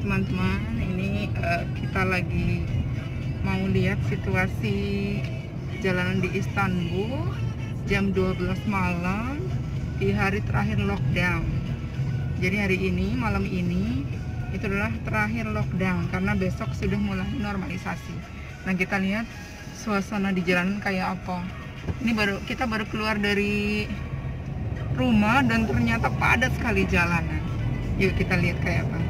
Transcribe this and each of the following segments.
teman-teman, ini kita lagi mau lihat situasi jalanan di Istanbul jam 12 malam di hari terakhir lockdown. Jadi hari ini, malam ini itu adalah terakhir lockdown karena besok sudah mulai normalisasi. Nah, kita lihat suasana di jalanan kayak apa. Ini kita baru keluar dari rumah dan ternyata padat sekali jalanan. Yuk kita lihat kayak apa.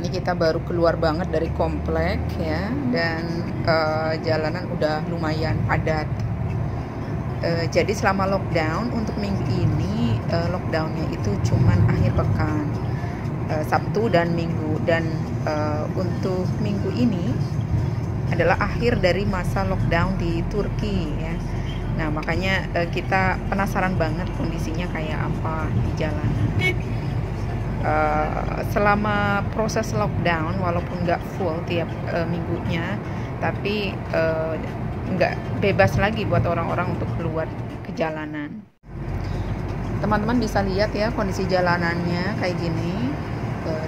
Ini kita baru keluar banget dari komplek ya, dan jalanan udah lumayan padat. Jadi selama lockdown untuk minggu ini, lockdownnya itu cuman akhir pekan, Sabtu dan Minggu, dan untuk minggu ini adalah akhir dari masa lockdown di Turki ya. Nah, makanya kita penasaran banget kondisinya kayak apa di jalanan. Selama proses lockdown, walaupun nggak full tiap minggunya, tapi nggak bebas lagi buat orang-orang untuk keluar ke jalanan. Teman-teman bisa lihat ya kondisi jalanannya kayak gini.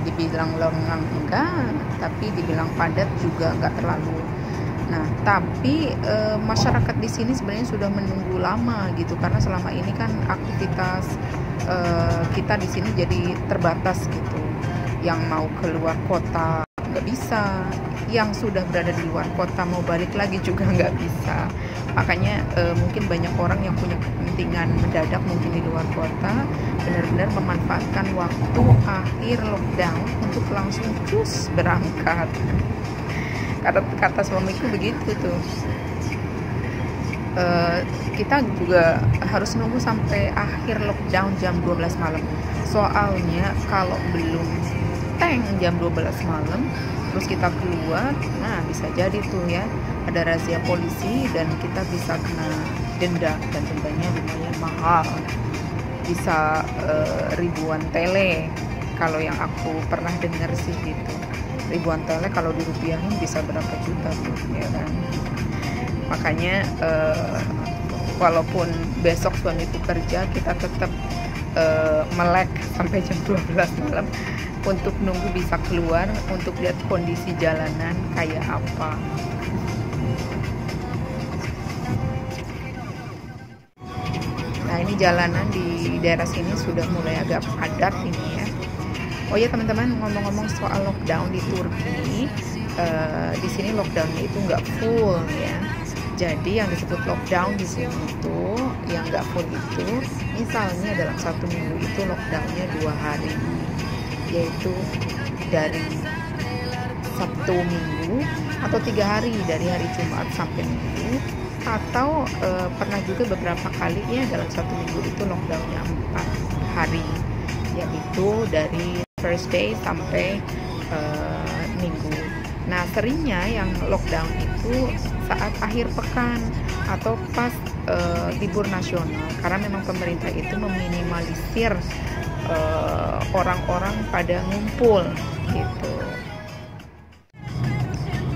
Dibilang lengang enggak, tapi dibilang padat juga enggak terlalu. Nah, tapi masyarakat di sini sebenarnya sudah menunggu lama gitu, karena selama ini kan aktivitas kita di sini jadi terbatas gitu. Yang mau keluar kota nggak bisa, yang sudah berada di luar kota mau balik lagi juga nggak bisa. Makanya mungkin banyak orang yang punya kepentingan mendadak mungkin di luar kota benar-benar memanfaatkan waktu akhir lockdown untuk langsung cus berangkat. Kata suamiku begitu tuh. Kita juga harus nunggu sampai akhir lockdown jam 12 malam. Soalnya kalau belum jam 12 malam terus kita keluar, nah bisa jadi tuh ya ada razia polisi dan kita bisa kena denda, dan dendanya lumayan mahal, bisa ribuan tele kalau yang aku pernah dengar sih gitu. Ribuan tele kalau dirupiahin bisa berapa juta tuh ya kan. Makanya walaupun besok suamiku kerja, kita tetap melek sampai jam 12 malam untuk nunggu bisa keluar untuk lihat kondisi jalanan kayak apa. Nah, ini jalanan di daerah sini sudah mulai agak padat ini ya. Oh ya teman-teman, ngomong-ngomong soal lockdown di Turki, di sini lockdownnya itu nggak full ya. Jadi yang disebut lockdown di sini itu yang nggak full itu, misalnya dalam satu minggu itu lockdownnya 2 hari, yaitu dari Sabtu Minggu, atau 3 hari dari hari Jumat sampai Minggu, atau pernah juga beberapa kali ya dalam satu minggu itu lockdownnya 4 hari, yaitu dari Thursday sampai Minggu. Nah, seringnya yang lockdown itu saat akhir pekan atau pas libur nasional, karena memang pemerintah itu meminimalisir orang-orang pada ngumpul gitu.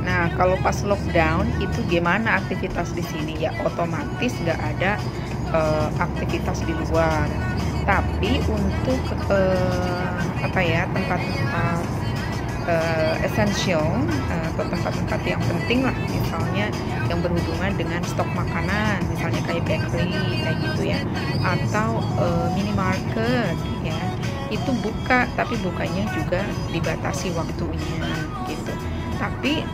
Nah, kalau pas lockdown itu gimana aktivitas di sini? Ya otomatis nggak ada aktivitas di luar. Tapi untuk tempat-tempat essential atau tempat-tempat yang penting lah, misalnya yang berhubungan dengan stok makanan, misalnya kayak bakery kayak gitu ya, atau minimarket ya, itu buka, tapi bukanya juga dibatasi waktunya gitu. Tapi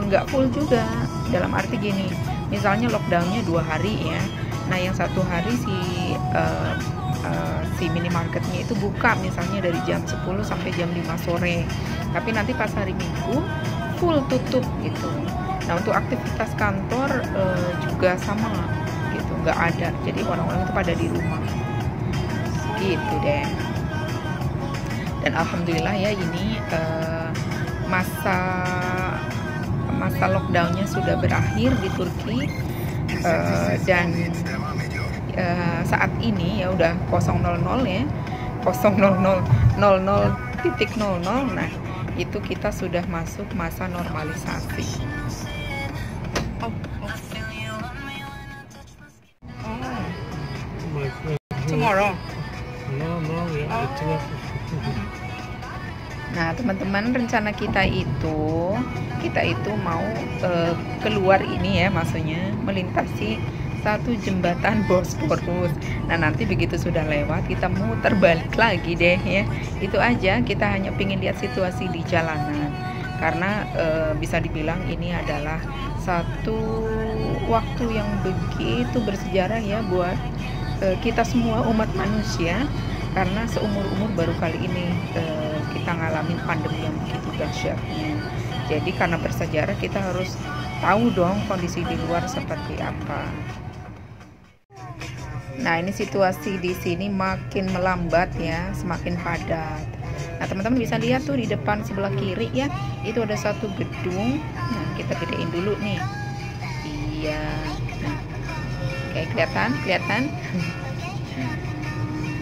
nggak full juga, dalam arti gini, misalnya lockdownnya 2 hari ya, nah yang 1 hari si minimarketnya itu buka misalnya dari jam 10 sampai jam 5 sore, tapi nanti pas hari Minggu full tutup gitu. Nah, untuk aktivitas kantor juga sama gitu, nggak ada, jadi orang-orang itu pada di rumah gitu deh. Dan alhamdulillah ya, ini masa lockdownnya sudah berakhir di Turki, dan saat ini ya udah 000 ya, 00000.00. Nah, itu kita sudah masuk masa normalisasi. tomorrow. No, yeah, it's Nah, teman-teman, rencana kita itu mau keluar ini ya, maksudnya melintasi satu jembatan Bosporus. Nah, nanti begitu sudah lewat kita muter balik lagi deh ya. Itu aja, kita hanya pengen lihat situasi di jalanan. Karena bisa dibilang ini adalah satu waktu yang begitu bersejarah ya buat kita semua umat manusia. Karena seumur-umur baru kali ini kita ngalamin pandemi yang begitu dahsyatnya. Jadi karena bersejarah kita harus tahu dong kondisi di luar seperti apa. Nah, ini situasi di sini makin melambat ya, semakin padat. Nah, teman-teman bisa lihat tuh di depan sebelah kiri ya, itu ada satu gedung. Nah, kita gedein dulu nih. Iya. Nah, oke, kelihatan?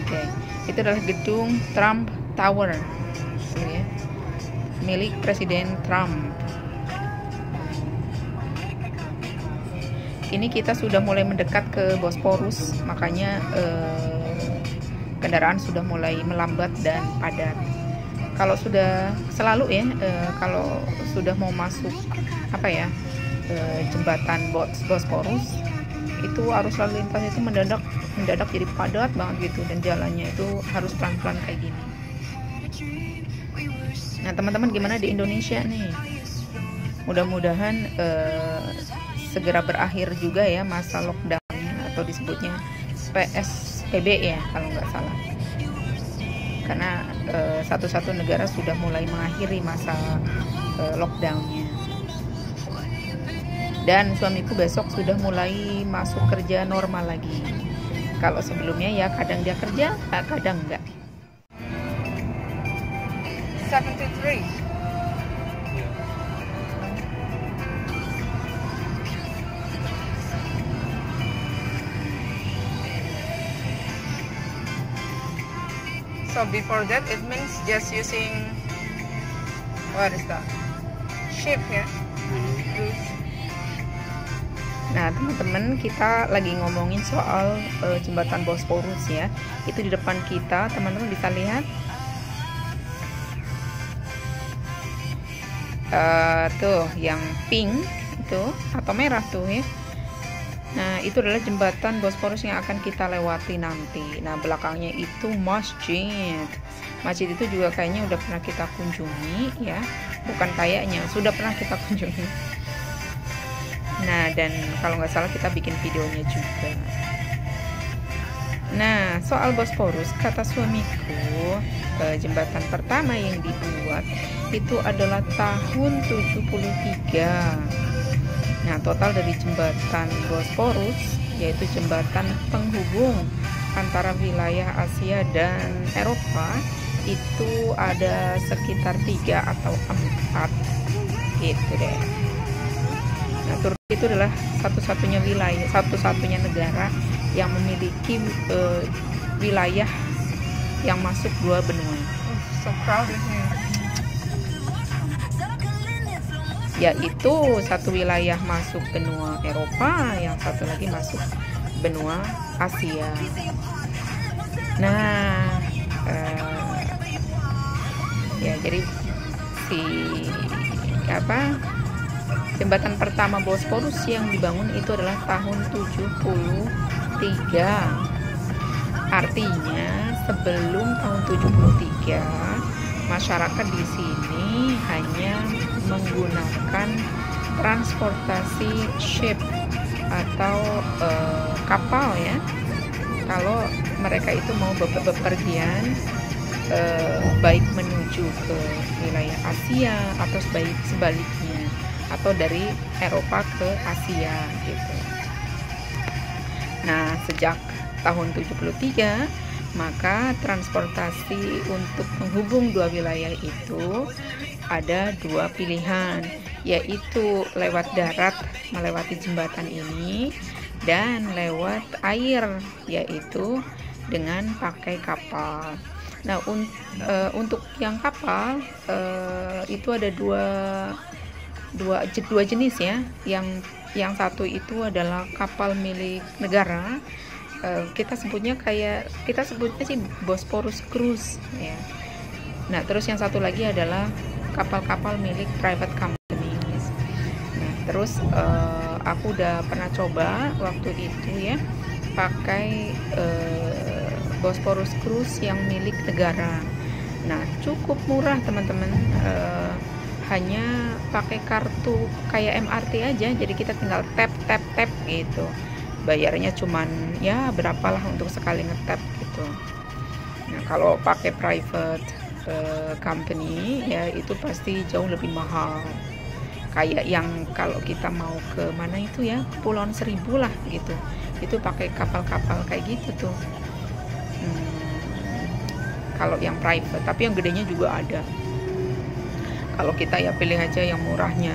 Oke. Itu adalah gedung Trump Tower ya, milik Presiden Trump. Ini kita sudah mulai mendekat ke Bosporus, makanya kendaraan sudah mulai melambat dan padat. Kalau sudah selalu ya, kalau sudah mau masuk jembatan Bosporus, itu arus lalu lintas itu mendadak jadi padat banget gitu, dan jalannya itu harus pelan-pelan kayak gini. Nah, teman-teman, gimana di Indonesia nih? Mudah-mudahan segera berakhir juga ya masa lockdown atau disebutnya PSBB ya kalau nggak salah. Karena satu-satu negara sudah mulai mengakhiri masa lockdownnya. Dan suamiku besok sudah mulai masuk kerja normal lagi. Kalau sebelumnya ya kadang dia kerja, kadang enggak. 73. So before that it means just using, what is that? Ship ya. Nah, teman-teman, kita lagi ngomongin soal jembatan Bosporus ya. Itu di depan kita, teman-teman bisa lihat. Tuh, yang pink itu atau merah tuh ya. Nah, itu adalah jembatan Bosporus yang akan kita lewati nanti. Nah, belakangnya itu masjid. Masjid itu juga kayaknya udah pernah kita kunjungi ya. Bukan kayaknya, sudah pernah kita kunjungi. Nah, dan kalau nggak salah kita bikin videonya juga. Nah, soal Bosporus, kata suamiku, jembatan pertama yang dibuat itu adalah tahun 73. Nah, total dari jembatan Bosporus, yaitu jembatan penghubung antara wilayah Asia dan Eropa, itu ada sekitar 3 atau 4 gitu deh. Nah, Turki itu adalah satu-satunya wilayah, satu-satunya negara yang memiliki wilayah yang masuk 2 benua. So proud of you. Yaitu satu wilayah masuk benua Eropa, yang satu lagi masuk benua Asia. Nah, ya jadi jembatan pertama Bosporus yang dibangun itu adalah tahun 73. Artinya sebelum tahun 73 masyarakat di sini hanya menggunakan transportasi ship atau kapal ya. Kalau mereka itu mau bepergian baik menuju ke wilayah Asia atau sebaliknya, atau dari Eropa ke Asia gitu. Nah, sejak tahun 73 maka transportasi untuk menghubung 2 wilayah itu ada 2 pilihan, yaitu lewat darat melewati jembatan ini dan lewat air, yaitu dengan pakai kapal. Nah, untuk yang kapal itu ada dua jenis ya. Yang satu itu adalah kapal milik negara, kita sebutnya sih Bosporus Cruise ya. Nah, terus yang satu lagi adalah kapal-kapal milik private companies. Nah, terus aku udah pernah coba waktu itu ya pakai Bosporus Cruise yang milik negara. Nah, cukup murah teman-teman, hanya pakai kartu kayak MRT aja, jadi kita tinggal tap gitu. Bayarnya cuman ya berapalah untuk sekali ngetap gitu. Nah, kalau pakai private company ya itu pasti jauh lebih mahal. Kayak yang kalau kita mau ke mana itu ya, Kepulauan Seribu lah gitu, itu pakai kapal-kapal kayak gitu tuh. Kalau yang private, tapi yang gedenya juga ada. Kalau kita ya pilih aja yang murahnya,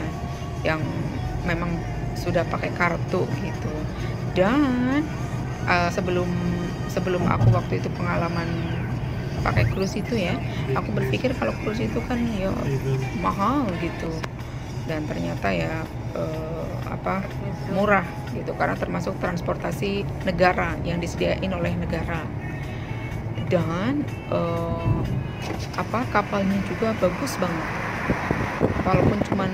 yang memang sudah pakai kartu gitu. Dan sebelum aku waktu itu pengalaman pakai cruise itu ya, aku berpikir kalau cruise itu kan ya mahal gitu, dan ternyata ya murah gitu, karena termasuk transportasi negara yang disediain oleh negara. Dan kapalnya juga bagus banget, walaupun cuman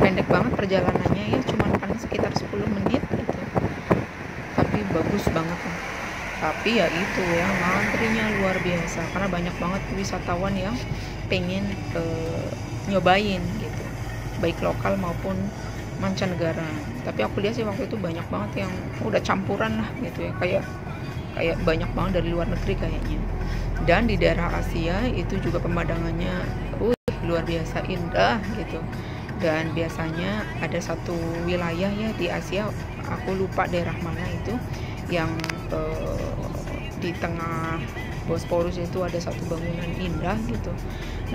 pendek banget perjalanannya ya, cuman paling sekitar 10 menit gitu, tapi bagus banget lah. Tapi ya itu ya, antrinya luar biasa karena banyak banget wisatawan yang pengen nyobain gitu, baik lokal maupun mancanegara. Tapi aku lihat sih waktu itu banyak banget yang udah campuran lah gitu ya, kayak banyak banget dari luar negeri kayaknya. Dan di daerah Asia itu juga pemandangannya luar biasa indah gitu. Dan biasanya ada satu wilayah ya di Asia, aku lupa daerah mana itu, yang di tengah Bosporus itu ada satu bangunan indah gitu.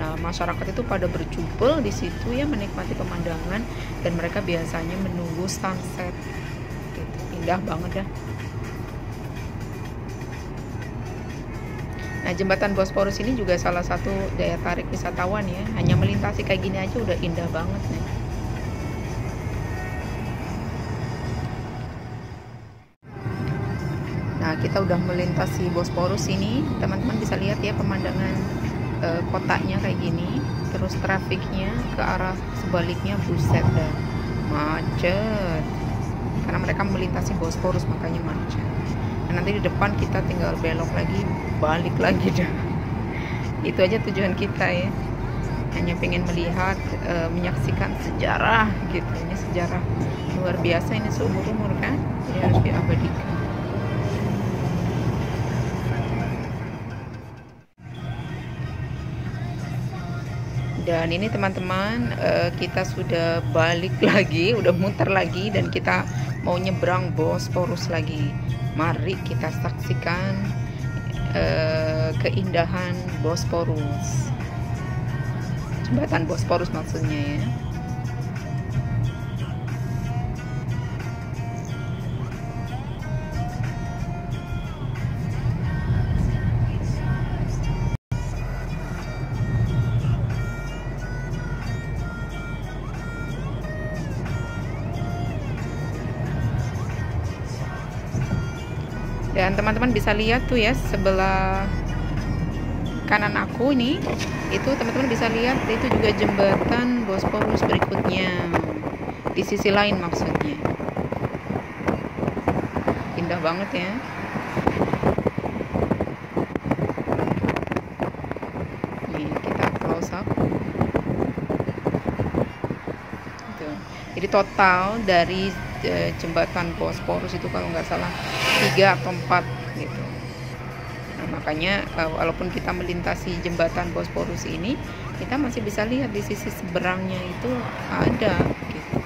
Nah, masyarakat itu pada berjubel di situ ya, menikmati pemandangan, dan mereka biasanya menunggu sunset gitu. Indah banget dah. Nah, jembatan Bosporus ini juga salah satu daya tarik wisatawan ya. Hanya melintasi kayak gini aja udah indah banget nih. Nah, kita udah melintasi Bosporus ini, teman-teman bisa lihat ya pemandangan kotanya kayak gini. Terus trafiknya ke arah sebaliknya, buset dah, macet. Karena mereka melintasi Bosporus makanya macet. Nah, nanti di depan kita tinggal belok lagi, balik lagi dah. Itu aja tujuan kita ya, hanya pengen melihat, menyaksikan sejarah gitu. Ini sejarah luar biasa, ini seumur umur kan, jadi harus diabadikan. Dan ini teman-teman, kita sudah balik lagi, udah muter lagi, dan kita mau nyebrang Bosporus lagi. Mari kita saksikan keindahan Bosporus, jembatan Bosporus maksudnya ya. Dan teman-teman bisa lihat tuh ya, sebelah kanan aku nih, itu teman-teman bisa lihat itu juga jembatan Bosporus berikutnya, di sisi lain maksudnya. Indah banget ya. Nih kita close up. Jadi total dari jembatan Bosporus itu kalau nggak salah 3 atau 4 gitu. Nah, makanya walaupun kita melintasi jembatan Bosporus ini, kita masih bisa lihat di sisi seberangnya itu ada gitu.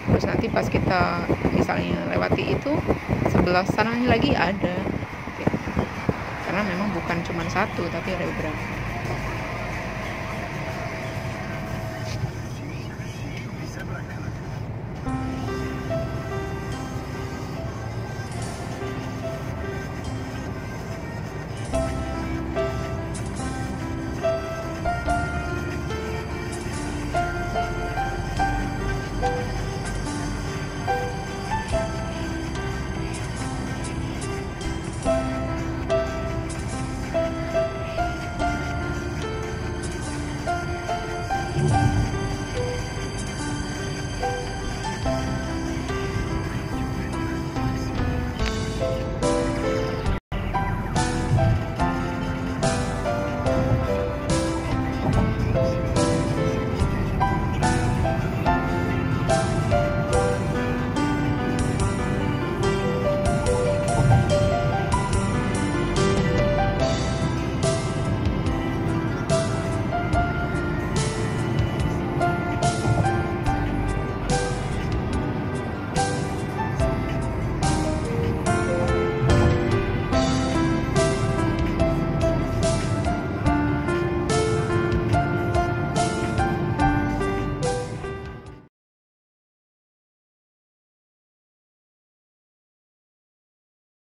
Terus nanti pas kita misalnya lewati itu, sebelah sananya lagi ada gitu. Karena memang bukan cuma satu, tapi ada beberapa.